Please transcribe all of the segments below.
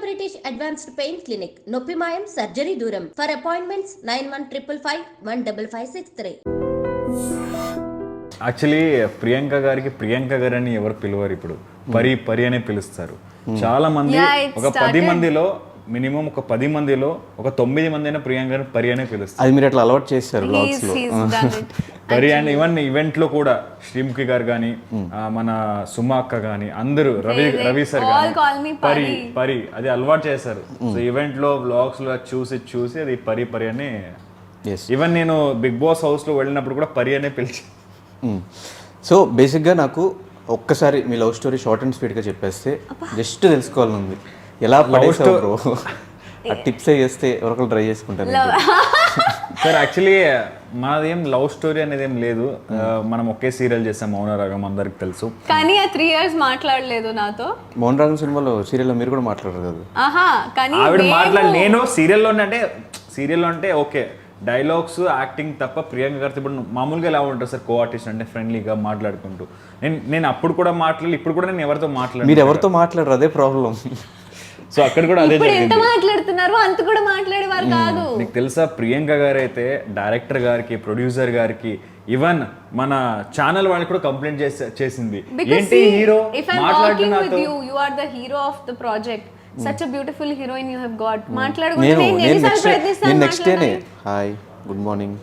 British advanced pain clinic, నొప్పి మాయం, surgery దూరం. For appointments 91555563. యాక్చువల్లీ ప్రియాంక గారు అని ఎవరు పిలవరు, ఇప్పుడు పరి అనే పిలుస్తారు. చాలా మంది ఒక 10 మందిలో మినిమం ఒక 10 మందిలో ఒక 9 మంది అయినా ప్రియాంక గారిని పరి అనే పిలుస్తారు. అది మీరు అట్లా అలవాటు చేస్తారు బ్లాగ్స్ లో. పరి అండ్ ఈవెన్ ఈవెంట్ లో కూడా శ్రీముఖి గారు కానీ, మన సుమా అక్క కానీ, అందరూ రవి సార్ కానీ పరి అది అలవాటు చేశారు. సో ఈవెంట్ లో బ్లాగ్స్ లో చూసి అది పరి అని. ఈవెన్ నేను బిగ్ బాస్ హౌస్ లో వెళ్ళినప్పుడు కూడా పరి అనే పిలిచి. సో బేసిక్గా నాకు ఒక్కసారి మీ లవ్ స్టోరీ షార్ట్ అండ్ స్వీట్గా చెప్పేస్తే జస్ట్ తెలుసుకోవాలని ఉంది. ఎలా పడేసావు బ్రో? ఆ టిప్స్ చేస్తే ఎవరికైనా ట్రై చేసుకుంటారు. సార్ యాక్చువల్లీ మాదేం లవ్ స్టోరీ అనేది ఏం లేదు. మనం ఒకే సీరియల్ చేసాం, మౌనరాగం, అందరికి తెలుసు. కానీ ఆ 3 years మాట్లాడలేదు నాతో. మౌనరాగం సినిమాలో సీరియల్లో మీరు కూడా మాట్లాడరు కదా? కానీ ఆవిడ నేను సీరియల్లో అంటే ఓకే డైలాగ్స్ యాక్టింగ్ తప్ప ప్రియాంక గారితో ఇప్పుడు మామూలుగా ఎలా ఉంటారు సార్, కో ఆర్టిస్ట్ అంటే ఫ్రెండ్లీగా మాట్లాడుకుంటూ. నేను అప్పుడు కూడా మాట్లాడలేదు, ఇప్పుడు కూడా నేను ఎవరితో మాట్లాడలేదు. మీరు ఎవరితో మాట్లాడరు, అదే ప్రాబ్లం. సో అక్కడ కూడా అదే ఎంత మాట్లాడుతున్నారు, అంత కూడా మాట్లాడేవారు కాదు. మీకు తెలుసా ప్రియాంక గారు అయితే డైరెక్టర్ గారికి, ప్రొడ్యూసర్ గారికి, ఈవెన్ మన ఛానల్ వాళ్ళకి కూడా కంప్లైంట్ చేసింది. ఏంటి హీరో మాట్లాడుతున్నారు, you are the hero of the project, such a beautiful heroine you have got. నేను నెక్స్ట్ డేనే హాయ్ గుడ్ మార్నింగ్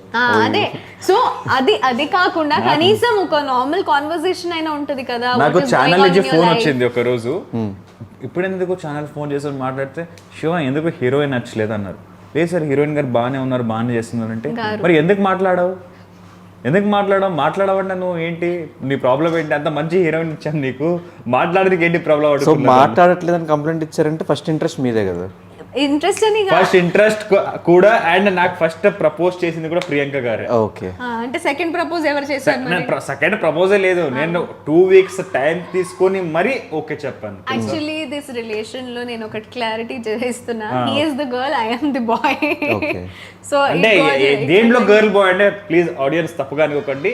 అదే. సో అది కాకుండా కనీసం ఒక నార్మల్ కాన్వర్సేషన్ అయినా ఉంటది కదా. నాకు ఛానల్ నుంచి ఫోన్ వచ్చింది ఒక రోజు, ఇప్పుడు ఎందుకు ఛానల్ ఫోన్ చేసి మాట్లాడితే శివ ఎందుకు హీరోయిన్ నచ్చలేదు అన్నారు. లేదు సార్ హీరోయిన్ గారు బాగానే ఉన్నారు, బాగానే చేస్తున్నారు అంటే మరి ఎందుకు మాట్లాడవంటే నువ్వు ఏంటి నీ ప్రాబ్లం ఏంటి, అంత మంచి హీరోయిన్ ఇచ్చాను నీకు, మాట్లాడడానికి ఏంటి ప్రాబ్లం? సో మాట్లాడట్లేదని కంప్లైంట్ ఇచ్చారంటే ఫస్ట్ ఇంట్రెస్ట్ మీదే కదా? ఫస్ట్ ఇంట్రెస్ట్ కూడా. అండ్ నాకు ఫస్ట్ ప్రపోజ్ చేసింది కూడా ప్రియాంక గారే. ఓకే, అంటే సెకండ్ ప్రపోజ్ ఎవరు చేశారు? సెకండ్ ప్రపోజే లేదు, నేను 2 weeks టైం తీసుకొని మరీ ఓకే చెప్పాను. యాక్చువల్లీ దిస్ రిలేషన్ లో నేను ఒకటి క్లారిటీ చేస్తున్నా, he is the girl, I am the bye. So అంటే దేంట్లో గర్ల్ బాయ్ అంటే ప్లీజ్ ఆడియన్స్ తప్పుగా అనుకోకండి.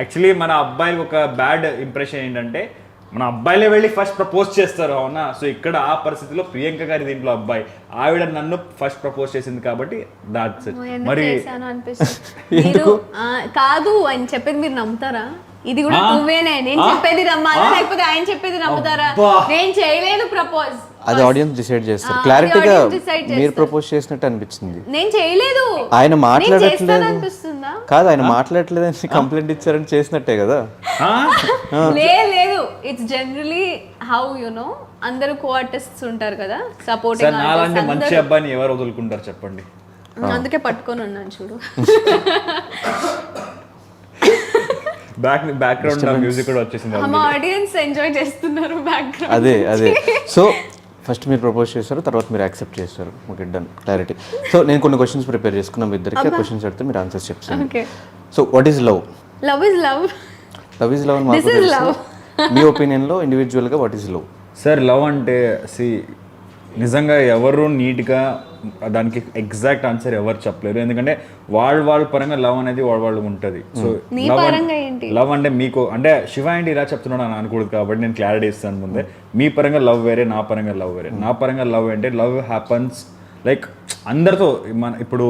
యాక్చువల్లీ మన అబ్బాయికి ఒక బ్యాడ్ ఇంప్రెషన్ ఏంటంటే మన అబ్బాయిలే వెళ్ళి ఫస్ట్ ప్రపోజ్ చేస్తారు, అవునా? సో ఇక్కడ ఆ పరిస్థితిలో ప్రియాంక గారి దీంట్లో అబ్బాయి, ఆవిడ నన్ను ఫస్ట్ ప్రపోజ్ చేసింది కాబట్టి దాట్స్ ఇట్. మరి కాదు అని చెప్పేది మీరు నమ్ముతారా? ఇది కూడా నువ్వేనే, నేను చెప్పేది నమ్మాలా లేకపోతే ఆయన చెప్పేది నమ్ముతారా? నేను చేయలేదు ప్రపోజ్, అది ఆడియన్స్ డిసైడ్ చేస్తారు. క్లారిటీగా మీరు ప్రపోజ్ చేసినట్టు అనిపించింది. నేను చేయలేదు, ఆయన మాట్లాడట్లేదు అనిపిస్తుందా? కాదు, ఆయన మాట్లాడట్లేదని కంప్లైంట్ ఇచ్చారని చేసినట్టే కదా? లేదు, it's generally how you know, అందరూ కో ఆర్టిస్ట్స్ ఉంటారు కదా, సపోర్టింగ్ ఆర్టిస్ట్. మంచి అబ్బాయిని ఎవరు వదులుకుంటారు చెప్పండి? అందుకే పట్టుకొని ఉన్నాను చూడు. బ్యాక్గ్రౌండ్ మ్యూజిక్ కూడా వచ్చేసింది, మా ఆడియన్స్ ఎంజాయ్ చేస్తున్నారు బ్యాక్గ్రౌండ్. అదే సో ఫస్ట్ మీరు ప్రపోజ్ చేస్తారు, తర్వాత మీరు యాక్సెప్ట్ చేస్తారు. Okay done, clarity. సో నేను కొన్ని క్వశ్చన్స్ ప్రిపేర్ చేసుకున్నాం, ఇద్దరికి క్వశ్చన్స్ అడిగితే మీరు ఆన్సర్స్ చెప్తాను. So what is love? Love is love. Love is love అని మాకు తెలుసు. మీ ఒపీనియన్లో ఇండివిజువల్గా what is love? Sir love అంటే నిజంగా ఎవరు నీట్గా దానికి ఎగ్జాక్ట్ ఆన్సర్ ఎవరు చెప్పలేరు, ఎందుకంటే వాళ్ళ పరంగా లవ్ అనేది వాళ్ళు ఉంటుంది. సో లవ్ అంటే మీకు అంటే శివ ఏంటి ఇలా చెప్తున్నాడు అని అనకూడదు కాబట్టి నేను క్లారిటీ ఇస్తాను ముందే. మీ పరంగా లవ్ వేరే, నా పరంగా లవ్ వేరే. నా పరంగా లవ్ అంటే లవ్ హ్యాపన్స్ లైక్ అందరితో. ఇప్పుడు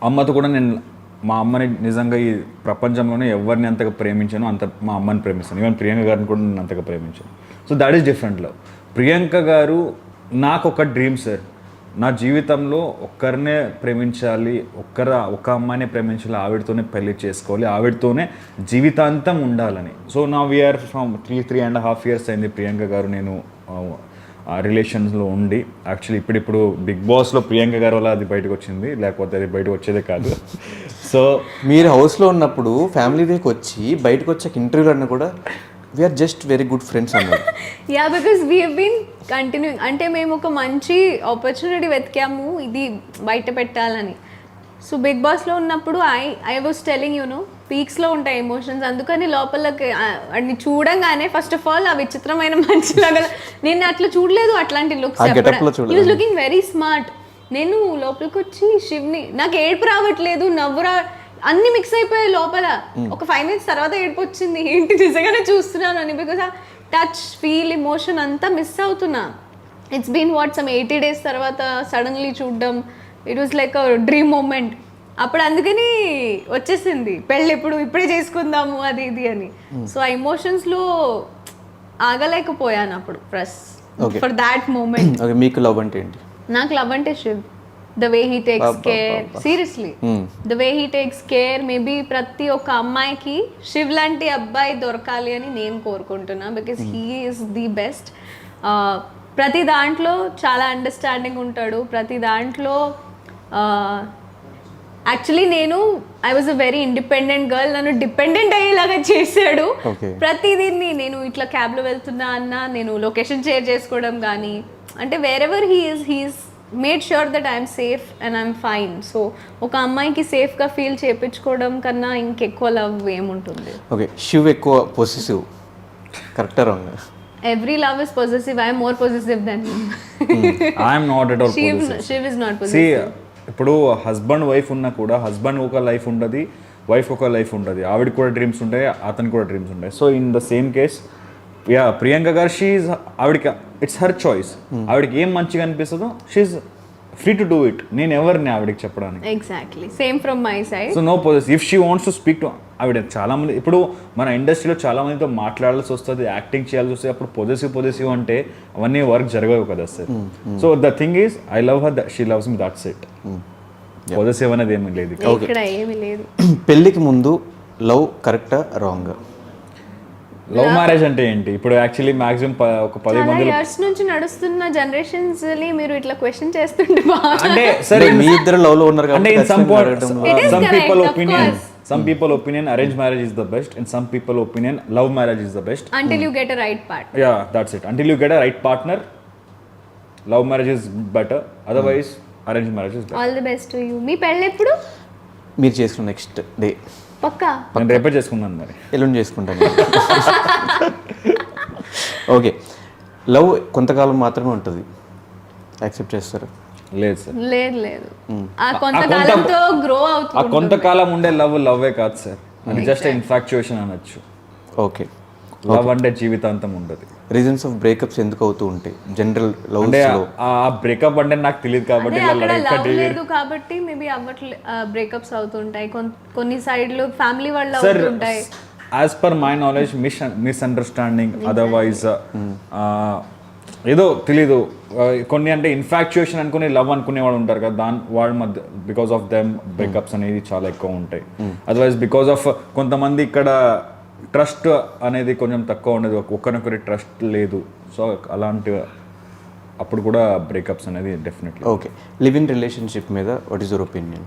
అమ్మతో కూడా నేను మా అమ్మని నిజంగా ఈ ప్రపంచంలోనే ఎవరిని అంతగా ప్రేమించానో అంత మా అమ్మని ప్రేమిస్తాను. ఈవెన్ ప్రియాంక గారిని కూడా నేను అంతగా ప్రేమించాను. So that is different love. Priyanka గారు నాకు ఒక డ్రీమ్ సార్, నా జీవితంలో ఒక్కరినే ప్రేమించాలి, ఒక అమ్మాయినే ప్రేమించాలి, ఆవిడతోనే పెళ్లి చేసుకోవాలి, ఆవిడతోనే జీవితాంతం ఉండాలని. సో నా వీఆర్ ఫ్రమ్ 3.5 years అయింది ప్రియాంక గారు నేను రిలేషన్స్లో ఉండి. యాక్చువల్లీ ఇప్పుడు బిగ్ బాస్లో ప్రియాంక గారు వల్ల అది బయటకు వచ్చింది, లేకపోతే అది బయటకు వచ్చేదే కాదు. సో మీరు హౌస్లో ఉన్నప్పుడు ఫ్యామిలీ వీక్ వచ్చి బయటకు వచ్చాక ఇంటర్వ్యూలు అన్నా కూడా we're just very good friends అన్నారు. Yeah, because we have been continuing. అంటే మేము ఒక మంచి ఆపర్చునిటీ వెతికాము ఇది బయట పెట్టాలని. సో బిగ్ బాస్లో ఉన్నప్పుడు I was telling you know, పీక్స్లో ఉంటాయి ఎమోషన్స్, అందుకని లోపలకి అన్ని చూడంగానే ఫస్ట్ ఆఫ్ ఆల్ ఆ విచిత్రమైన మంచిలాగా నేను అట్లా చూడలేదు, అట్లాంటి looks. He was looking very smart. నేను లోపలికి వచ్చి శివ్ని, నాకు ఏడుపు రావట్లేదు, నవ్వు అన్ని మిక్స్ అయిపోయాయి లోపల. ఒక 5 minutes తర్వాత ఏడుపు వచ్చింది, ఏంటి నిజంగానే చూస్తున్నాను అని. బికాస్ ఆ టచ్, ఫీల్, ఎమోషన్ అంతా మిస్ అవుతున్నా. It's been what some 80 days తర్వాత సడన్లీ చూడడం, it was like a dream moment. అప్పుడు అందుకని వచ్చేసింది పెళ్ళి ఇప్పుడే చేసుకుందాము అది ఇది అని. సో ఆ ఎమోషన్స్లో ఆగలేకపోయాను అప్పుడు ఫర్ దాట్ మూమెంట్. ఓకే, మీకు లవ్ అంటే ఏంటి? నాకు లవ్ అంటే Shiv. The way he takes care, seriously the way he takes care. Maybe ప్రతి ఒక్క అమ్మాయికి శివ్ లాంటి అబ్బాయి దొరకాలి అని నేను కోరుకుంటున్నా, because he is the best. ప్రతి దాంట్లో చాలా అండర్స్టాండింగ్ ఉంటాడు, ప్రతి దాంట్లో actually I was a very independent girl, నన్ను డిపెండెంట్ అయ్యేలాగా చేశాడు. ప్రతిదీన్ని నేను ఇట్లా క్యాబ్లో వెళ్తున్నా అన్నా నేను లొకేషన్ షేర్ చేసుకోవడం కానీ, అంటే wherever he's made sure that I'm safe and I'm fine. So ఒక అమ్మాయికి సేఫ్గా ఫీల్ చేయించుకోవడం కన్నా ఇంకెక్కువ లవ్ ఏముంటుంది? ఓకే, శివ్ ఎక్కువ పొసెసివ్, కరెక్టా wrong? Every love is possessive. I am more possessive than him. I am not at all possessive. Shiv is not possessive. See, ఇప్పుడు హస్బెండ్ వైఫ్ ఉన్నా కూడా హస్బెండ్ ఒక లైఫ్ ఉంటుంది, వైఫ్ ఒక లైఫ్ ఉంటుంది. ఆవిడకి కూడా డ్రీమ్స్ ఉంటాయి, అతనికి కూడా డ్రీమ్స్ ఉంటాయి. So in the same case Priyanka garu ఆవిడకి ఇట్స్ హర్ చాయిస్. ఆవిడకి ఏం మంచిగా అనిపిస్తుందో she's free to do it. నేను ఎవరిని ఆవిడకి చెప్పడానికి? Exactly same from my side. So no possessive. If she wants to speak to, ఆవిడ చాలా మంది ఇప్పుడు మన ఇండస్ట్రీలో చాలా మందితో మాట్లాడాల్సి వస్తుంది, యాక్టింగ్ చేయాల్సి వస్తుంది. అప్పుడు పొజెసివ్ అంటే అవన్నీ వర్క్ జరగవు కదా sir. So the thing is I love her, she loves me, that's it. Possessive అనేది ఏమీ లేదు ఇక్కడ, ఏమీ లేదు. పెళ్ళికి ముందు లవ్ కరెక్టా రాంగ్? లవ్ మ్యారేజ్ అంటే ఏంటి? ఇప్పుడు యాక్చువల్లీ మాక్సిమం ఒక 10 మంది ఇయర్స్ నుంచి నడుస్తున్న జనరేషన్స్ మీరు ఇట్లా క్వశ్చన్ చేస్తుంటే అంటే సరే మీ ఇద్దరు లవ్ లో ఉన్నారు అంటే కాబట్టి some people opinion arranged marriage is the best, and some people opinion love marriage is the best until you get a right partner. Yeah, that's it. Until you get a right partner, love marriage is better, otherwise arranged marriage is better. All the best to you. మీ పెళ్ళి ఎప్పుడు? మీరు చేసుకున్న next day. పక్కా? నేను రేపే చేసుకున్నాను, మరి ఎల్లుండి చేసుకుంటాను. ఓకే, లవ్ కొంతకాలం మాత్రమే ఉంటుంది, యాక్సెప్ట్ చేస్తారు? లేదు సార్, లేదు. ఆ కొంతకాలంతో గ్రో అవుతుంది. ఆ కొంతకాలం ఉండే లవ్వే కాదు సార్, అది జస్ట్ ఇన్ఫాక్చుయేషన్ అనొచ్చు. ఓకే, లవ్ అంటే జీవితాంతం ఉండదు. రీజన్స్ ఆఫ్ బ్రేకప్స్ ఎందుకు అవుతూ ఉంటాయి జనరల్ లవ్ లో? ఆ బ్రేకప్ అంటే నాకు తెలియదు కాబట్టి లేదు కాబట్టి మేబీ బ్రేకప్స్ అవుతుంటాయి. కొన్ని సైడ్లు ఫ్యామిలీ వాళ్ళు అవుతుంటాయి. As per my knowledge misunderstanding, otherwise ఏదో తెలీదు. కొన్ని అంటే ఇన్ఫాక్చుయేషన్ అనుకుని లవ్ అనుకునే వాళ్ళు ఉంటారు కదా, వాళ్ళ మధ్య బికాస్ ఆఫ్ దెమ్ బ్రేకప్స్ అనేది చాలా ఎక్కువ ఉంటాయి. అదర్వైజ్ బికాస్ ఆఫ్ కొంతమంది ఇక్కడ ట్రస్ట్ అనేది కొంచెం తక్కువ ఉండదు, ఒకరినొకరి ట్రస్ట్ లేదు. సో అలాంటి అప్పుడు కూడా బ్రేకప్స్ అనేది definitely. Okay, live in relationship మీద what is your opinion?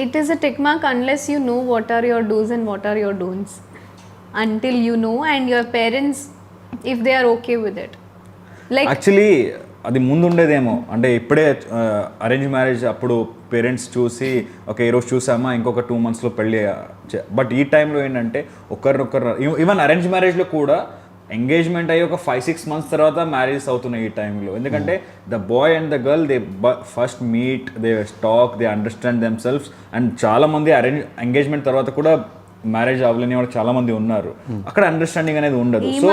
It is a tick mark unless you know what are your do's and what are your don'ts. Until you know and your parents, if they are okay with it. Like actually అది ముందు ఉండేదేమో, అంటే ఇప్పుడే arrange marriage అప్పుడు parents చూసి okay ఈరోజు చూసామా ఇంకొక 2 monthsలో పెళ్ళి. బట్ ఈ టైంలో ఏంటంటే ఒకరినొకరు ఈవెన్ అరేంజ్ మ్యారేజ్లో కూడా ఎంగేజ్మెంట్ అయ్యి ఒక 5-6 months తర్వాత మ్యారేజెస్ అవుతున్నాయి ఈ టైంలో. ఎందుకంటే the boy and the girl they first meet, they talk, they understand themselves. And చాలామంది ఎంగేజ్మెంట్ తర్వాత కూడా మ్యారేజ్ అవ్వలేని వాళ్ళు చాలా మంది ఉన్నారు. అక్కడ అండర్స్టాండింగ్ అనేది ఉండదు. సో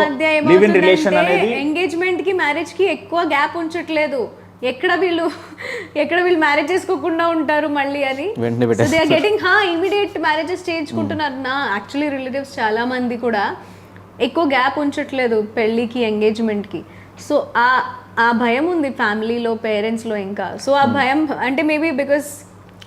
లివ్ ఇన్ రిలేషన్ అనేది ఎంగేజ్మెంట్ కి మ్యారేజ్ కి ఎక్కువ గ్యాప్ ఉంచట్లేదు. ఎక్కడ వీళ్ళు మ్యారేజ్ చేసుకోకుండా ఉంటారు మళ్ళీ అని. So they are getting immediate marriages చేయించుకుంటున్నారు. నా యాక్చువల్లీ రిలేటివ్స్ చాలా మంది కూడా ఎక్కువ గ్యాప్ ఉంచట్లేదు పెళ్ళికి, ఎంగేజ్మెంట్కి. సో ఆ భయం ఉంది ఫ్యామిలీలో, పేరెంట్స్లో ఇంకా. సో ఆ భయం అంటే మేబీ బికాస్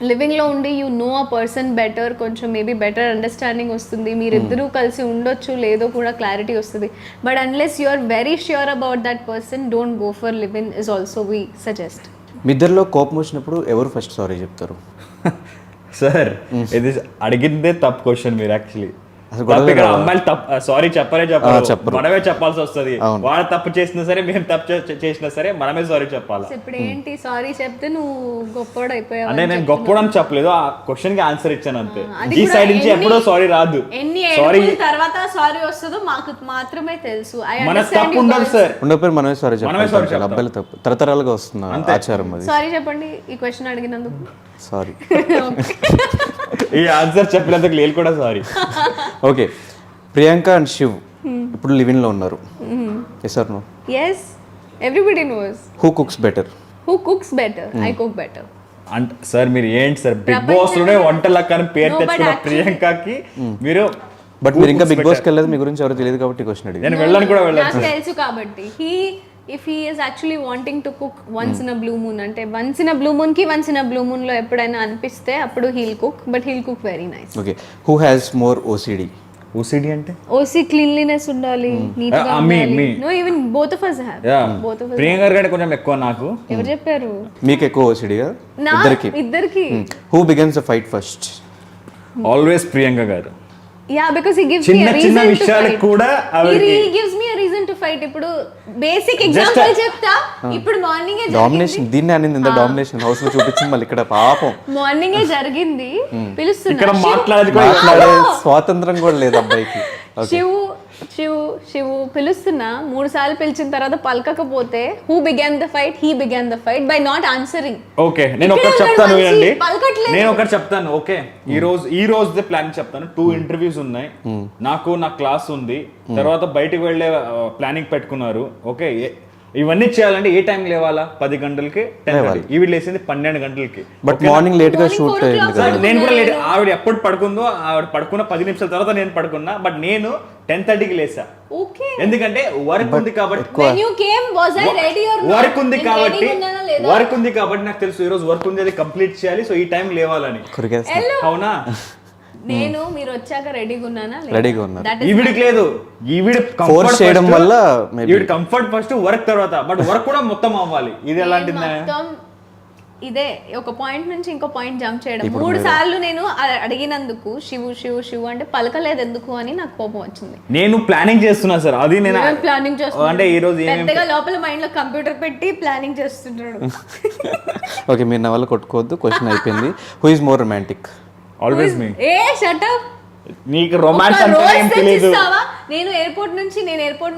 లివింగ్లో ఉండి you know a person better, కొంచెం మేబీ బెటర్ అండర్స్టాండింగ్ వస్తుంది, మీరిద్దరూ కలిసి ఉండొచ్చు లేదో కూడా క్లారిటీ వస్తుంది. But unless you are very sure about that person, don't go for live in is also we suggest. మీ ఇద్దరిలో కోపం వచ్చినప్పుడు ఎవరు ఫస్ట్ సారీ చెప్తారు? సార్ ఇది అడిగిందే తప్పు క్వశ్చన్ మీరు యాక్చువల్లీ. అమ్మాయిలు సారీ చెప్పరు, మనమే చెప్పాల్సి వస్తుంది. వాడు తప్పు చేసినా సరే, మేము తప్పు చేసినా సరే మనమే సారీ చెప్పాలి. ఇప్పుడు ఏంటి సారీ చెప్తే నువ్వు గొప్పోడు అయిపోయావు అంటే నేను గొప్పోడు అని చెప్పలేదు, ఆ క్వశ్చన్ కి ఆన్సర్ ఇచ్చాను అంతే. ఈ సైడ్ నుంచి ఎప్పుడో సారీ రాదు. సారీ తర్వాత సారీ వస్తుందో మాకు మాత్రమే తెలుసు. మన తప్పు ఉండదు సార్, ఉండకపోయి మనమే సారీ చెప్పాలి. అబ్బాయిలు తప్పు తరతరాలుగా వస్తున్నా ఆచారం అది. సారీ చెప్పండి ఈ క్వశ్చన్ అడిగినందుకు. సారీ. ఈ ఆన్సర్ చెప్పినందుకు లేదు కూడా sorry. Okay, Priyanka and Shiv ఇప్పుడు లివ్ ఇన్ లో ఉన్నారు. Yes or no? yes. Everybody knows. Who cooks better? Who cooks better? I cook better. అంటే సార్ మీరు ఏంటి సార్ బిగ్ బాస్ లోనే వంటలక్క అని పేరు తెచ్చుకున్న ప్రియాంకకి మీరు బట్ మీరు ఇంకా బిగ్ బాస్కి వెళ్ళలేదు, మీ గురించి ఎవరు తెలియదు కాబట్టి క్వశ్చన్ అడిగి. నేను వెళ్ళను కూడా వెళ్ళాను నాకు తెలుసు కాబట్టి if he is actually wanting to cook once in a blue moon, అంటే once in a blue moon కి once in a blue moon లో ఎప్పుడైనా అనిపిస్తే అప్పుడు he'll cook, but he'll cook very nice. Okay, who has more OCD? OCD అంటే OC cleanliness ఉండాలి, neat గా ఉండాలి. No, even both of us have. Both of us. Priyanka గారి కొంచెం ఎక్కువ నాకు. ఎవరు చెప్పారు? మీకు ఎక్కువ ఓసిడి కదా? ఇద్దరికి. Who begins the fight first? Always Priyanka గారు. Yeah, because he gives me చిన్న a చిన్న reason to విషయాలకు fight. కూడా He gives me a reason to fight. ఇప్పుడు బేసిక్ ఎగ్జాంపుల్ చెప్తా. ఇప్పుడు మార్నింగ్ డామినేషన్, దీన్ని అని ఇంత డామినేషన్ హౌస్ లో చూపించింది మళ్ళీ ఇక్కడ పాపం. మార్నింగ్ జరిగింది, పిలుస్తున్నా. ఇక్కడ మాట్లాడే స్వాతంత్రం కూడా లేదు అబ్బాయికి. శివు పిలుస్తున్నా, 3 సార్లు పిలిచిన తర్వాత పలకకపోతే who began the fight? He began the fight by not answering. Okay, నేను ఒకటి చెప్తాను వినండి. నేను ఒకటి చెప్తాను. ఓకే, ఈ రోజు ప్లాన్ చెప్తాను. 2 ఇంటర్వ్యూస్ ఉన్నాయి నాకు, నా క్లాస్ ఉంది, తర్వాత బయటకు వెళ్ళే ప్లానింగ్ పెట్టుకున్నారు. ఓకే, ఇవన్నీ చేయాలంటే ఏ టైం లేవాలా? 10 గంటలకి, 10 ఈవిడ లేసింది 12 గంటలకి. బట్ మార్నింగ్ లేట్ గా షూట్ అయ్యింది కదా. నేను కూడా లేట్. ఆవిడ ఎప్పుడు పడుకుందో, ఆవిడ పడుకున్న 10 నిమిషాల తర్వాత నేను పడుకున్నా. బట్ నేను 10:30కి లేసా. ఎందుకంటే వర్క్ ఉంది కాబట్టి. వర్క్ ఉంది కాబట్టి నాకు తెలుసు ఈ రోజు వర్క్ ఉంది, అది కంప్లీట్ చేయాలి. సో ఈ టైం లేవాలని. అవునా? నేను మీరు వచ్చాక రెడీగా ఉన్నానా? రెడీగా ఉన్నా. ఈవిడికి లేదు, ఈవిడ ఫోర్స్ చేయడం వల్ల ఈవిడ కంఫర్ట్ ఫస్ట్, వర్క్ తర్వాత. బట్ వర్క్ కూడా మొత్తం అవ్వాలి. ఇది ఎలాంటిది? ఇదే ఒక పాయింట్ నుంచి ఇంకో పాయింట్ జంప్ చేయడం. 3 సార్లు నేను అడిగినందుకు శివు అంటే పలకలేదు ఎందుకు అని నాకు కోపం వచ్చింది. నేను ప్లానింగ్ చేస్తున్నా సార్, అది నేను ప్లానింగ్ చేస్తున్నా. అంటే ఈ రోజు పెద్దగా లోపల మైండ్ లో కంప్యూటర్ పెట్టి ప్లానింగ్ చేస్తున్నాడు. ఓకే, మీరు నా వల్ల కొట్టుకోవద్దు. క్వశ్చన్ అయిపోయింది. Who is more romantic? Always me. A shut up. నీకు రొమాన్స్ అంటే ఏం తెలియదు. నేను ఎయిర్పోర్ట్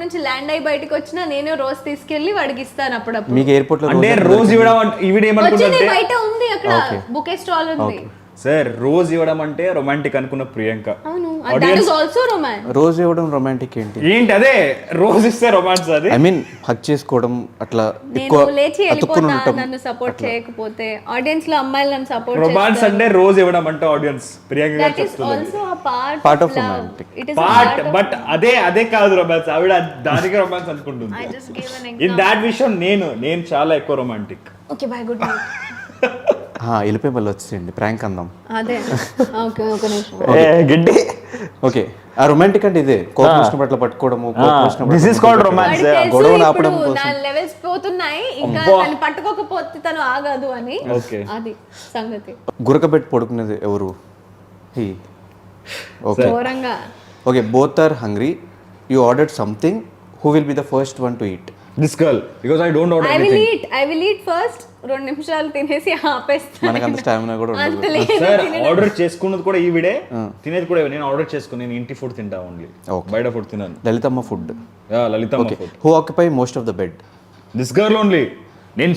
నుంచి ల్యాండ్ అయ్యి బయటికి వచ్చినా నేను రోజు తీసుకెళ్లి వాడికి ఇస్తాను అప్పుడప్పుడు. మీకు ఎయిర్పోర్ట్ లో అంటే రోజు ఇవ్వడం ఈవిడ ఏమనుకుంటుంది? బయట ఉంది అక్కడ బుకే స్టాల్ ఉంది సార్. రోజు ఇవ్వడం అంటే రొమాంటిక్ అనుకున్న ప్రియాంక. అవును, దట్ ఇస్ ఆల్సో రొమాన్స్. రోజు ఇవ్వడం రొమాంటిక్ ఏంటి? అదే రోజు ఇస్తే రొమాన్స్. అది ఐ మీన్ హక్ చేసుకోవడం అట్లా. నేను లేచి వెళ్ళిపోతా నన్ను సపోర్ట్ చేయకపోతే. ఆడియన్స్ లో అమ్మాయిలు నన్ను సపోర్ట్ చేస్తారు. రొమాన్స్ అంటే రోజు ఇవ్వడం అంటే ఆడియన్స్ ప్రియాంక గారు చెప్తున్నారు. That is also a part of romantic. It is part. But అదే కాదు రొమాన్స్. ఆవిడ దానికి రొమాన్స్ అనుకుంటుంది. I just give an in that విషయం నేను చాలా ఎక్కువ romantic. Okay, by, good night. వెళ్ళిపోయి మళ్ళీ వచ్చేయండి, ప్రాంక్ అందాం. అదే ఓకే, ఒక నిమిషం. గడ్డి. ఓకే, ఆ రొమాంటిక్ అంటే ఇదే, కోపం వచ్చినప్పుడు అట్లా పట్టుకోవడము. This is called romance. గొడవను ఆపడం కోసం. నా లెవెల్స్ పోతున్నాయి, ఇంకా తను పట్టుకోకపోతే తను ఆగదు అని. అది సంగతి. గురకబెట్టి పడుకునేది ఎవరు? హీ. ఓకే, ఘోరంగా. Okay, both are hungry. You ordered something. Who will be the first one to eat? This girl, because I don't order anything. I will eat first. 2 నిమిషాలు తినేసి ఆపేస్తాను. మనకు అంత స్టామినా కూడా ఉండదు. సార్, ఆర్డర్ చేసుకున్నది కూడా ఈవిడే, తినేది కూడా నేను ఆర్డర్ చేసుకుని. నేను ఇంటి ఫుడ్ తింటా ఓన్లీ, బయట ఫుడ్ తినాను. Lalithamma food. Lalithamma food. Who occupy most of the bed? This girl only. నేను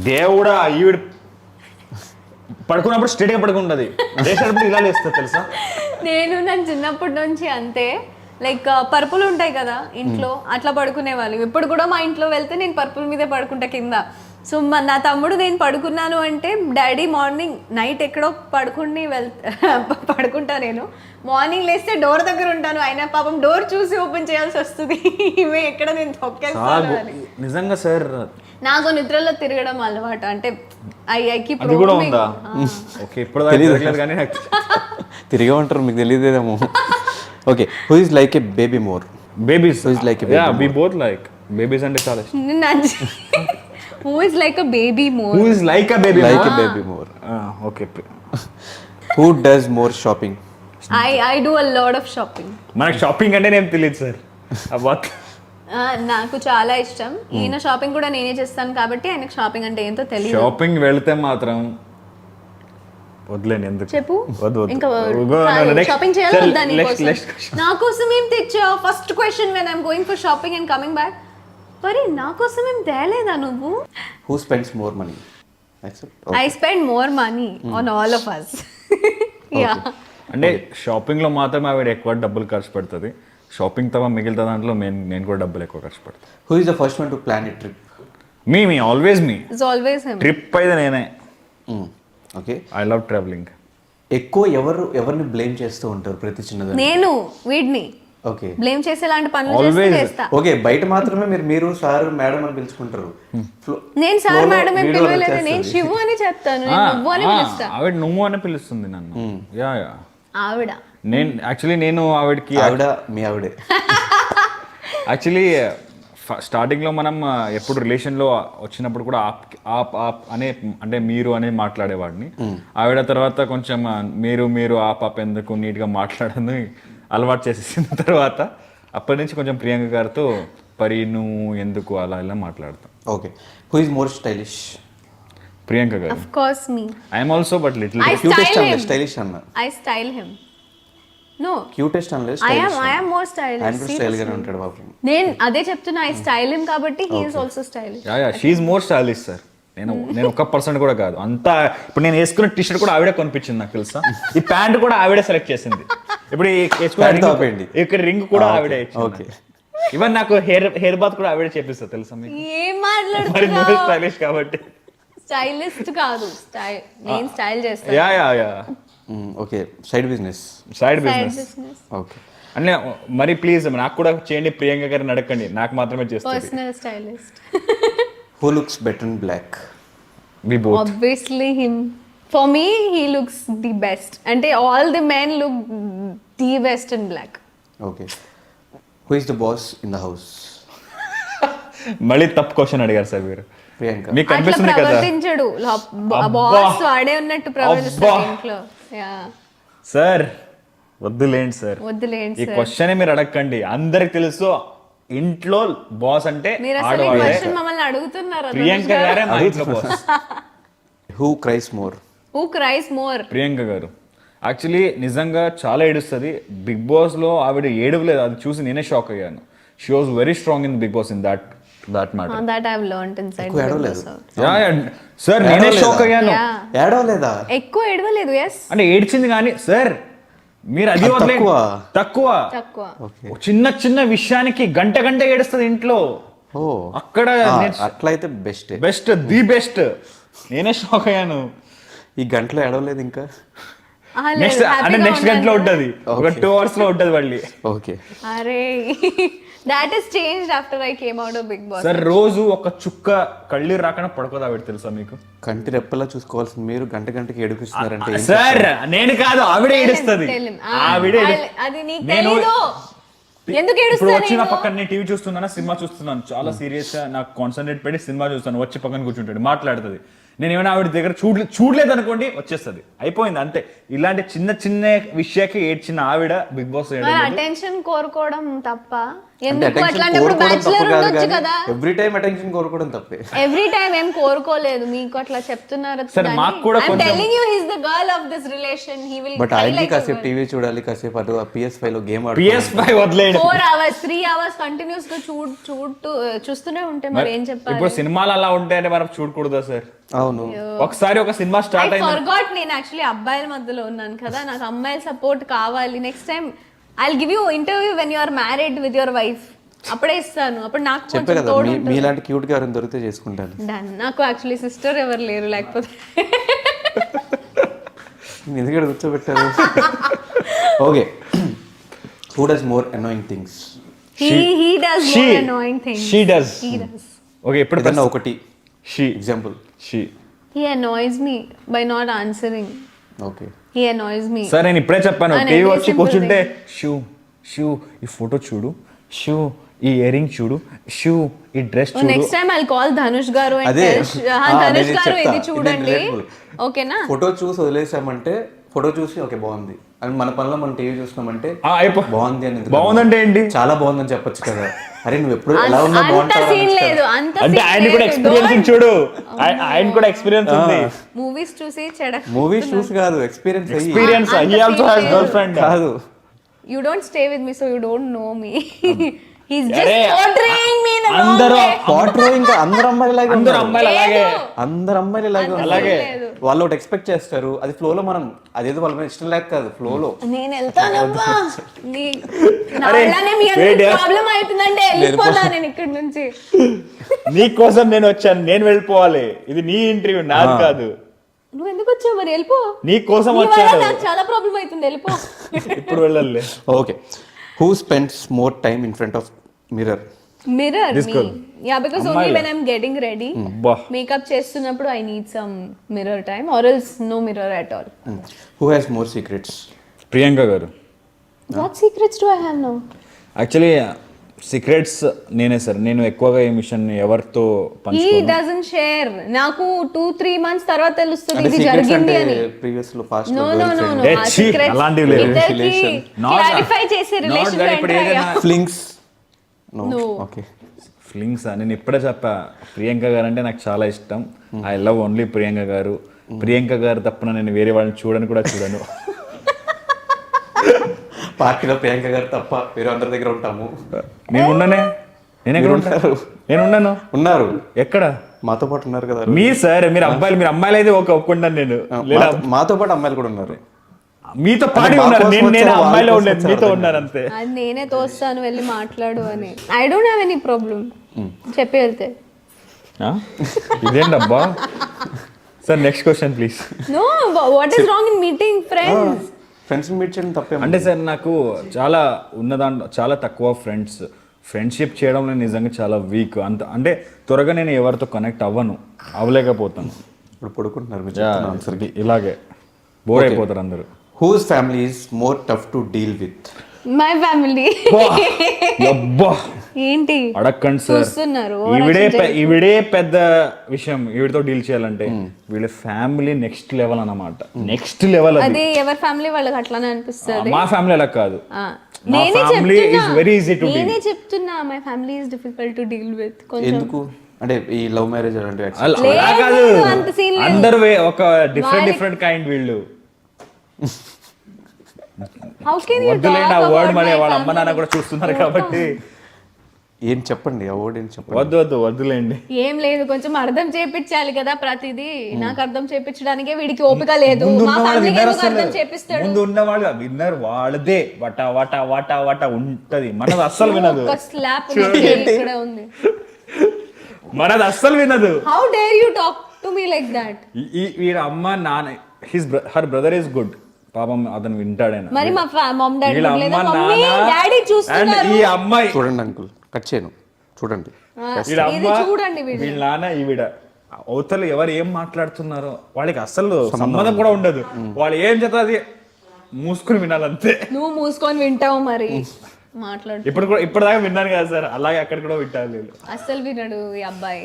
దేవుడా, ఈవిడ పడుకున్నప్పుడు స్ట్రేట్గా పడుకుంటుంది, లేచినప్పుడు ఇలా లేస్తా తెలుసా. నేను చిన్నప్పటి నుంచి అంతే. లైక్ పరుపులు ఉంటాయి కదా ఇంట్లో, అట్లా పడుకునే వాళ్ళు. ఇప్పుడు కూడా మా ఇంట్లో వెళ్తే నేను పరుపుల మీదే పడుకుంటా కింద. సో నా తమ్ముడు నేను పడుకున్నాను అంటే, డాడీ మార్నింగ్ నైట్ ఎక్కడో పడుకుంటా నేను. మార్నింగ్ లేస్తే డోర్ దగ్గర ఉంటాను, అయినా పాపం డోర్ చూసి ఓపెన్ చేయాల్సి వస్తుంది. ఇవి ఎక్కడ నేను తొక్కేస్తాను అని. నిజంగా సార్, నాకు నిద్రలో తిరగడం అలవాటు. అంటే అది కూడా ఉందా? ఓకే, ఇప్పుడు తెలియదు కానీ తిరిగే ఉంటారు, మీకు తెలియదేమో. Okay, who is like a baby more? Babies. Who is like a baby? We both like babies అంటే చాలా ఇష్టం. Who is like a baby more? Who is like a baby? Like a baby more. Okay. Who does more shopping? I do a lot of shopping. మనకు shopping అంటే నేను తెలియదు sir. నాకు చాలా ఇష్టం. ఈయన షాపింగ్ కూడా నేనే చేస్తాను కాబట్టి ఆయనకు షాపింగ్ అంటే ఏంటో తెలియదు. షాపింగ్ వెళ్తే మాత్రం వదిలేను. ఎందుకు చెప్పు. ఇంకా షాపింగ్ చేయాలి వద్దా? నా కోసం ఏం తెచ్చావు? First question when I'm going for shopping and coming back. మరి నా కోసం ఏం తేలేదా నువ్వు? Who spends more money? I spend more money on all of us. Yeah, అంటే షాపింగ్ లో మాత్రం ఆవిడ ఎక్కువ డబ్బులు ఖర్చు పెడుతుంది. షాపింగ్ తప్ప మిగిలిన దాంట్లో నేను కూడా డబ్బులు ఎక్కువ ఖర్చు పెడతాను. Who is the first one to plan a trip? Me always me it's always him. Trip అయితే నేనే. Okay, I love travelling. ఎక్కువ ఎవరిని బ్లేమ్ చేస్తూ ఉంటారు ప్రతి చిన్నదాన్ని? నేను వీడిని ఓకే, బ్లేమ్ చేసేలాంటి పనులు Always. చేస్తా. ఓకే, బయట మాత్రమే మీరు సార్ మేడం అని పిలుచుకుంటారు. నేను సార్ Flow లో మేడం ఏం video లో పిలవలేదు, వచ్చేస్తుంది. నేను శివు అని చెప్తాను, నేను నువ్వు అని పిలుస్తా. ఆవిడ నువ్వు అని పిలుస్తుంది నన్ను. యా ఆవిడ నేను ఆవిడకి ఆవిడ మీ ఆవిడే. యాక్చువల్లీ స్టార్టింగ్లో మనం ఎప్పుడు రిలేషన్లో వచ్చినప్పుడు కూడా ఆప్ అనే అంటే మీరు అనే మాట్లాడేవాడిని. ఆవిడ తర్వాత కొంచెం మీరు ఆప్ ఎందుకు నీట్గా మాట్లాడని అలవాటు చేసేసిన తర్వాత అప్పటి నుంచి కొంచెం ప్రియాంక గారితో పరి నువ్వు ఎందుకు అలా ఇలా మాట్లాడతాం. Okay, who is more stylish? Priyanka garu. Of course me. I'm also but little I cutest style అనలేదు, him. స్టైలిష్ అన్న. I style him. No. Cutest అనలేదు, I stylish. am more stylish. ఆయన కూడా స్టైల్ గానే ఉంటాడు పాపం. నేను అదే చెప్తున్నా, ఐ స్టైల్ హిమ్ కాబట్టి he is also stylish. Yeah she's more stylish sir. నేను 1% కూడా కాదు అంతా. ఇప్పుడు నేను వేసుకున్న టీ షర్ట్ కూడా ఆవిడే కొనిపించింది నాకు తెలుసా. ఈ ప్యాంట్ కూడా ఆవిడే సెలెక్ట్ చేసింది. ఇప్పుడు Pant ఆపేయండి. ఇక్కడ రింగ్ కూడా ఆవిడే ఓకే. ఈవెన్ నాకు హెయిర్ బాత్ కూడా ఆవిడే చేపిస్తా తెలుసా మీకు. ఏం మరి నువ్వు మాట్లాడుతున్నావు? స్టైలిష్ కాబట్టి. స్టైలిస్ట్ కాదు, స్టైల్ నేను స్టైల్ చేస్తాను. Yeah okay, side business. Side Side business business. Okay, అంటే మరి ప్లీజ్ నాకు కూడా చేయండి, ప్రియాంక గారిని అడగండి, నాకు మాత్రమే చేస్తుంది. Personal stylist. Who looks better in black? We both. Obviously him. For me, he looks the best. And all the men look the best in black. Okay, who is the boss in the house? మళ్ళీ తప్పు question అడిగారు sir మీరు. ప్రియాంక. మీకు అట్లా కనిపిస్తుంది కదా ప్రవర్తించడు. అబ్బా. Boss వాడే ఉన్నట్టు ప్రవర్తిస్తాడు అబ్బా. ఇంట్లో. యా, సార్ వద్దులేండి సార్, వద్దులేండి ఈ సార్. క్వశ్చన్ మీరు అడగండి. అందరికి తెలుసు ఇంట్లో బాస్ అంటే మీరు అసలు ఈ ఆడవాడే. క్వశ్చన్ మమ్మల్ని అడుగుతున్నారా? ప్రియాంక గారే మా ఇంట్లో boss. Who cries more? Who cries more? Priyanka garu actually నిజంగా చాలా ఏడుస్తుంది. బిగ్ బాస్ లో ఆవిడ ఏడవలేదు, అది చూసి నేనే షాక్ అయ్యాను. She was very strong in Bigg Boss in that matter. That I've learned inside. ఎక్కువ Big ఏడవలేదు. Boss. సార్ నేనే షాక్ అయ్యాను. Yeah. ఏడవలేదా? ఎక్కువ ఏడవలేదు. ఎస్, అంటే ఏడ్చింది కానీ సార్ మీరు అది వదిలేయండి. తక్కువ. తక్కువ తక్కువ. ఓకే, చిన్న విషయానికి గంట ఏడుస్తుంది ఇంట్లో. ఓ అక్కడ అట్లయితే బెస్ట్. The best. నేనే షాక్ అయ్యాను. ఈ గంటలో ఏడవలేదు ఇంకా? నెక్స్ట్ అంటే నెక్స్ట్ గంటలో ఉంటది, ఒక 2 hours లో ఉంటది మళ్ళీ. ఓకే, అరే that is changed after I came out of Big Boss. Sir రోజు ఒక చుక్క కళ్ళీరు రాకుండా పడుకోదు ఆవిడ తెలుసా మీకు. కంటి రెప్పలా చూసుకోవాల్సింది మీరు గంటకి ఏడిపిస్తున్నారంటే ఏం సార్ నేను కాదు ఆవిడే ఏడుస్తుంది. Tell him. ఆవిడే అది నీకు నేను తెలీదు. ఎందుకు ఇప్పుడు ఏడుస్తా వచ్చి నా నేను? పక్కన నేను టీవీ చూస్తున్నాను, సినిమా చూస్తున్నాను, చాలా సీరియస్ గా నాకు కాన్సన్ట్రేట్ పెట్టి సినిమా చూస్తాను. వచ్చి పక్కన కూర్చుంటాడు, మాట్లాడుతుంది. నేను ఏమైనా ఆవిడ దగ్గర చూడలేదు అనుకోండి, వచ్చేస్తుంది, అయిపోయింది అంతే. ఇలాంటి చిన్న విషయానికి ఏడ్చిన ఆవిడ బిగ్ బాస్ అటెన్షన్ కోరుకోవడం తప్ప అంటే ఎందుకు attention అట్లాంటప్పుడు కోరుకోవడం బ్యాచులర్ తప్పు కాదు ఉండొచ్చు కానీ కదా. ఎవ్రీ టైం అటెన్షన్ కోరుకోవడం తప్పే. ఎవ్రీ టైం ఏం కోరుకోలేదు, మీకు అట్లా చెప్తున్నారు. సరే, మాకు కూడా కొంచెం- telling you his the girl of this relation. He will but ఆయనకి కాసేపు టీవీ చూడాలి, కాసేపు అటు PS5 లో గేమ్ PS5 వదిలేయండి. 4 hours 3 hours కంటిన్యూస్ గా చూస్తూనే ఉంటే మరి ఏం చెప్పాలి? ఇప్పుడు సినిమాలు అలా ఉంటాయంటే మనం చూడకూడదా సార్? అవును, ఒకసారి ఒక సినిమా స్టార్ట్ I అయింది. forgot నేను యాక్చువల్లీ అబ్బాయిల మధ్యలో ఉన్నాను కదా, నాకు అమ్మాయిల సపోర్ట్ కావాలి. Next time I'll give you interview when you are married with your wife. అప్పుడే ఇస్తాను, అప్పుడు నాకు చెప్పే కొంచెం కదా తోడు మీలాంటి క్యూట్ గా ఎవరైనా దొరికితే చేసుకుంటాను. Done. నాకు యాక్చువల్లీ సిస్టర్ ఎవరు లేరు, లేకపోతే ఎందుకంటే కూర్చోబెట్టారు. Okay, who does more annoying things? he does more annoying things. She does. He does. Okay, ఇప్పుడు ఏదన్నా ఒకటి she example. He annoys me by not answering. Okay, He annoys me. Sir నేను ఇప్పుడే చెప్పాను, And టీవీ every వచ్చి simple కూర్చుంటే shoe ఈ photo చూడు, షూ ఈ ఇయర్ రింగ్ చూడు, షూ ఈ డ్రెస్ చూడు. Next time I'll call Dhanush గారు and అదే. tell ధనుష్ నేను గారు చెప్తా. ఇది చూడండి, ఇది ఓకేనా? ఫోటో చూసి వదిలేసామంటే, ఫోటో చూసి ఓకే బాగుంది అని మన పనిలో మనం టీవీ చూస్తున్నామంటే బాగుంది అని ఎందుకు బాగుందంటే ఏంటి? చాలా బాగుందని చెప్పొచ్చు కదా. అరే నువ్వు ఎప్పుడు ఎలా ఉన్నా అంత బాగుంటావు సీన్ లేదు, అంత అంటే ఆయన కూడా ఎక్స్పీరియన్స్ చూడు, ఆయన కూడా ఎక్స్పీరియన్స్ ఉంది. మూవీస్ చూసి చెడక్ మూవీస్ చూసి కాదు, ఎక్స్పీరియన్స్ అయ్యి experience. He also has girl friend. కాదు. You don't stay with me, so you don't know me. He's just portraying me in the wrong అందరూ way. క్వార్టర్ ఇంకా అందరు అమ్మాయిలాగే అందరూ ఉన్నారు. అమ్మాయిలు అలాగే అందరు అమ్మాయిలు ఇలాగే ఉన్నారు. అలాగే వాళ్ళు ఒకటి ఎక్స్పెక్ట్ చేస్తారు, అది ఫ్లోలో మనం అదేదో వాళ్ళ మీద ఇష్టం లేక కాదు, ఫ్లోలో నేను వెళ్తానమ్మా నా వల్లనే మీ అందరికి ప్రాబ్లం అవుతుందంటే వెళ్ళిపోతా నేను ఇక్కడ నుంచి. నీ కోసం నేను వచ్చాను, నేను వెళ్ళిపోవాలి. ఇది నీ ఇంటర్వ్యూ, నాది కాదు. నువ్వు ఎందుకు వచ్చావు మరి? వెళ్ళిపో. నీ కోసం నీ వల్ల వచ్చాను. నాకు చాలా ప్రాబ్లం అవుతుంది, వెళ్ళిపో. ఇప్పుడు వెళ్ళాలి. Okay, who spends more time in front of mirror? Mirror This me. girl. Yeah, because only అమ్మాయిలే. when I'm getting ready, అబ్బా. makeup చేస్తున్నప్పుడు I need some mirror time or else no mirror at all. Who has more secrets? Priyanka గారు. What secrets do I have now? Actually secrets నేనే sir. నేను ఎక్కువగా ఈ machine ఎవరితో He పంచుకోను. doesn't share. నాకు 2-3 months తర్వాత తెలుస్తుంది అంటే ఇది సీక్రెట్స్ జరిగింది అంటే అని. ప్రీవియస్ లో past No, no, no, no. Eh, ఆ chhi, secrets అలాంటివి లేవు. ఇద్దరికి Not- clarify చేసే not రిలేషన్ that లో ఇప్పుడు enter ఏదైనా అయ్యా. ఫ్లింగ్స్? No. ఓకే. ఫీలింగ్స్ నేను ఇప్పుడే చెప్పా. ప్రియాంక గారు అంటే నాకు చాలా ఇష్టం. ఐ లవ్ ఓన్లీ ప్రియాంక గారు. ప్రియాంక గారు తప్పన నేను వేరే వాళ్ళని చూడను కూడా చూడను. పార్టీలో ప్రియాంక గారు తప్ప వేరే అందరి దగ్గర ఉంటాము. నేను ఉన్నానే. నేను ఎక్కడ ఉంటాను? నేను ఉన్నాను. ఉన్నారు, ఎక్కడ? మాతో పాటు ఉన్నారు కదా. మీరు సార్, మీరు అమ్మాయిలు అయితే ఒప్పుకుంటాను నేను. లేదా మాతో పాటు అమ్మాయిలు కూడా ఉన్నారు. మీతో పాడి ఉన్నారు. నేను అమ్మాయిలో ఉండలేదు, మీతో ఉన్నారు అంతే. అది నేనే తోస్తాను, వెళ్ళి మాట్లాడు అని. I don't have any problem. చెప్పి వెళ్తే. ఇదేంటబ్బా sir? Next question please. No, what is wrong in meeting friends? Friends meet చేయడం తప్పే. అంటే సార్ నాకు చాలా ఉన్నదాంట్లో చాలా తక్కువ ఫ్రెండ్స్. ఫ్రెండ్షిప్ చేయడంలో నిజంగా చాలా వీక్. అంత అంటే త్వరగా నేను ఎవరితో కనెక్ట్ అవ్వలేకపోతాను. ఇప్పుడు పడుకుంటున్నారు మీరు చెప్తున్న ఆన్సర్కి. ఇలాగే బోర్ అయిపోతారు అందరూ. Whose family is more tough to deal with? My family. అబ్బా ఏంటి అడక్కండి సార్. చూస్తున్నారు? ఈవిడే పెద్ద విషయం. ఈవిడతో డీల్ చేయాలంటే వీళ్ళ ఫ్యామిలీ నెక్స్ట్ లెవెల్ అన్నమాట. Next level. అది ఎవరి ఫ్యామిలీ వాళ్ళకి అట్లానే అనిపిస్తుంది. మా ఫ్యామిలీ అలా కాదు. మా నేనే family is very easy to నేనే చెప్తున్నా my family is difficult to deal with. కొంచెం ఎందుకు అంటే ఈ లవ్ మ్యారేజ్ అలాంటివి అలా కాదు. అంత scene లేదు. అందరూ ఒక డిఫరెంట్ కైండ్ వీళ్ళు. హౌ కెన్ యు వద్దులేండి ఆ టాక్ వర్డ్. అబౌట్ మరి మై వాళ్ళ అమ్మ నాన్న కూడా చూస్తున్నారు కాబట్టి ఏం చెప్పండి, అవార్డు ఏం చెప్పండి. వద్దులేండి. ఏం లేదు, కొంచెం అర్థం చేపించాలి కదా ప్రతిదీ. నాకు అర్థం చేపించడానికే వీడికి ఓపిక లేదు. మా ఫ్యామిలీకి ఎందుకు అర్థం చేపిస్తాడు? ముందు ఉన్న వాళ్ళు విన్నర్ వాళ్ళదే వట వట వట వట ఉంటది. మనది అస్సలు వినదు. ఒక స్లాప్ ఇక్కడ ఉంది. మనది అస్సలు వినదు. How dare you talk to me like that? వీళ్ళ అమ్మ నాన్న హర్ బ్రదర్ ఇస్ గుడ్. పాపం అతను వింటాడైనా. మరి మా మామ్ డాడీ వీళ్ళ లేదా అమ్మ మమ్మీ డాడీ నాన్న చూస్తున్నారు. ఈ అమ్మాయి చూడండి అంకుల్, కట్ చేయను, చూడండి. వీళ్ళ ఇది అమ్మ చూడండి వీళ్ళ నాన్న ఈవిడ అవతలు ఎవరు ఏం మాట్లాడుతున్నారో వాళ్ళకి అస్సలు సంబంధం కూడా ఉండదు. వాళ్ళు ఏం చేస్తారు అది మూసుకొని వినాలంతే. నువ్వు మూసుకొని వింటావు మరి. మాట్లాడు. ఇప్పటిదాకా విన్నాను కదా సార్, అలాగే అక్కడ కూడా వింటారు. అస్సలు వినడు ఈ అబ్బాయి.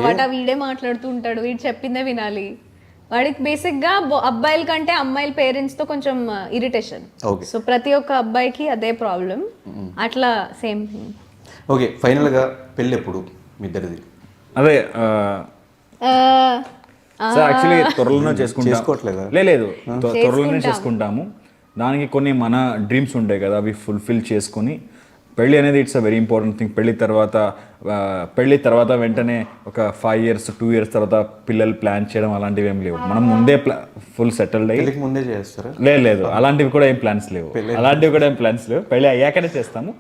వాట వీడే మాట్లాడుతూ ఉంటాడు. వీడు చెప్పిందే వినాలి. వాడికి బేసిక్ గా అబ్బాయిల కంటే అమ్మాయిల పేరెంట్స్ తో కొంచెం ఇరిటేషన్. సో ప్రతి ఒక్క అబ్బాయికి అదే ప్రాబ్లం. అట్లా సేమ్ థింగ్. ఓకే, ఫైనల్ గా పెళ్ళి ఎప్పుడు మీ ఇద్దరిది? అదే సార్ యాక్చువల్లీ త్వరలోనే చేసుకోవట్లేదా? లేదు త్వరలోనే చేసుకుంటాము. దానికి కొన్ని మన డ్రీమ్స్ ఉంటాయి కదా, అవి ఫుల్ఫిల్ చేసుకొని పెళ్ళి అనేది it's a very important thing. పెళ్ళి తర్వాత వెంటనే ఒక 5 years 2 years తర్వాత పిల్లలు ప్లాన్ చేయడం అలాంటివి ఏం లేవు. మనం ముందే ఫుల్ సెటిల్డ్ అయ్యి ముందే చేస్తారా? లేదు అలాంటివి కూడా ఏం ప్లాన్స్ లేవు. పెళ్ళి అయ్యాకనే చేస్తాము.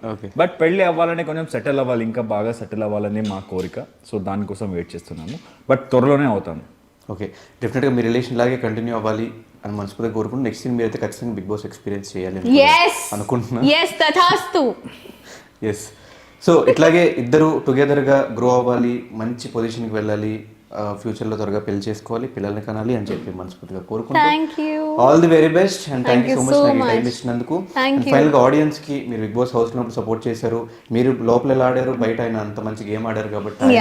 బట్ పెళ్ళి అవ్వాలని కొంచెం సెటిల్ అవ్వాలి, ఇంకా బాగా సెటిల్ అవ్వాలని మా కోరిక. సో దానికోసం వెయిట్ చేస్తున్నాము. బట్ త్వరలోనే అవుతాము. ఓకే, డెఫినెట్గా మీ రిలేషన్ లాగే కంటిన్యూ అవ్వాలి అని మనస్ఫూర్తిగా కోరుకుంటున్నాను. నెక్స్ట్ మీరు అయితే ఖచ్చితంగా బిగ్ బాస్ ఎక్స్పీరియన్స్ చేయాలి అనుకుంటున్నాను. ఎస్. సో ఇట్లాగే ఇద్దరు టుగెదర్గా గ్రో అవ్వాలి, మంచి పొజిషన్కి వెళ్ళాలి, ఫ్యూచర్లో త్వరగా పెళ్లి చేసుకోవాలి, పిల్లల్ని కనాలి అని చెప్పి మనస్ఫూర్తిగా కోరుకుంటున్నాను. All the very best and thank you so much నాకు టైం ఇచ్చినందుకు. ఫైనల్గా ఆడియన్స్కి మీరు బిగ్ బాస్ హౌస్ ఉన్నప్పుడు సపోర్ట్ చేశారు. మీరు లోపల ఎలా ఆడారు, బయట ఆయన అంత మంచి గేమ్ ఆడారు కాబట్టి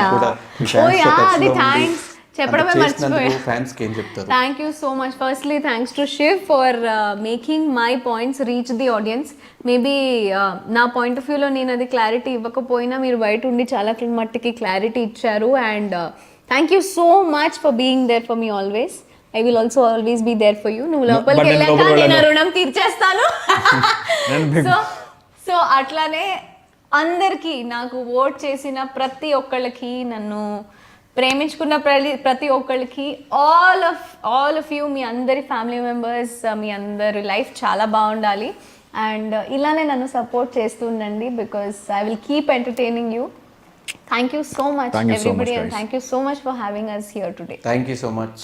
చెప్పడమే మర్చిపోయా. ఫ్యాన్స్ కి ఏం చెప్తారు? Thank you so much. Firstly thanks to Shiv for making my points reach the audience. Maybe నా పాయింట్ ఆఫ్ వ్యూలో నేను అది క్లారిటీ ఇవ్వకపోయినా మీరు బయట ఉండి చాలా మట్టికి క్లారిటీ ఇచ్చారు. And thank you so much for being there for me always. I will also always be there for you. నువ్వు లోపలికి వెళ్ళాక నేను రుణం తీర్చేస్తాను. సో అట్లానే అందరికీ నాకు ఓట్ చేసిన ప్రతి ఒక్కళ్ళకి, నన్ను ప్రేమించుకున్న ప్రతి ఒక్కళ్ళకి, ఆల్ ఆఫ్ యూ, మీ అందరి ఫ్యామిలీ మెంబర్స్, మీ అందరి లైఫ్ చాలా బాగుండాలి. అండ్ ఇలానే నన్ను సపోర్ట్ చేస్తూ ఉండండి, because I will keep entertaining you. Thank you so much, Thank you so much, everybody, and guys. thank you so much for having us here today. Thank you so much.